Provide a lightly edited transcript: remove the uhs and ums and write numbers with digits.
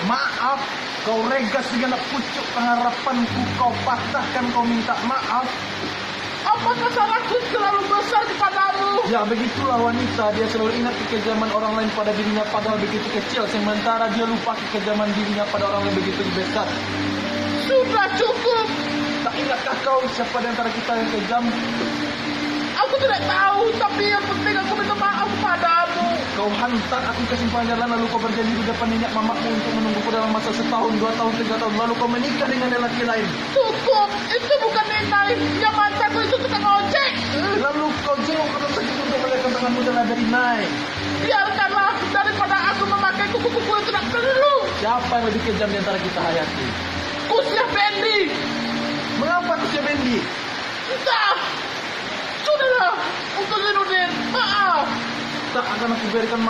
Maaf, kau regas segala pucuk pengharapanku, kau patahkan, kau minta maaf. Apakah salahku terlalu besar kepadamu? Ya begitulah wanita, dia selalu ingat kekejaman orang lain pada dirinya padahal begitu kecil, sementara dia lupa kekejaman dirinya pada orang lain begitu besar. Sudah cukup. Tak ingatkah kau siapa di antara kita yang kejam? Aku tidak tahu, tapi yang penting aku minta maaf padamu. Kau hantar aku ke simpang jalan, lalu kau berjanji di depan nenek mamamu untuk menungguku dalam masa setahun, 2 tahun, 3 tahun, lalu kau menikah dengan lelaki lain. Cukup, itu bukan nilai. Yang mantanku itu tukang ojek. Lalu kau jenguk ke rumah sakit untuk melihatkan tanganmu dan dari naik. Biarkanlah, daripada aku memakai kuku-kuku yang tidak perlu. Siapa yang lebih kejam di antara kita, Hayati? Kusya Fendi. Mengapa Kusya Bendi? Entah. Sudahlah, untuk Zainuddin, maaf. Tak akan aku berikan maaf.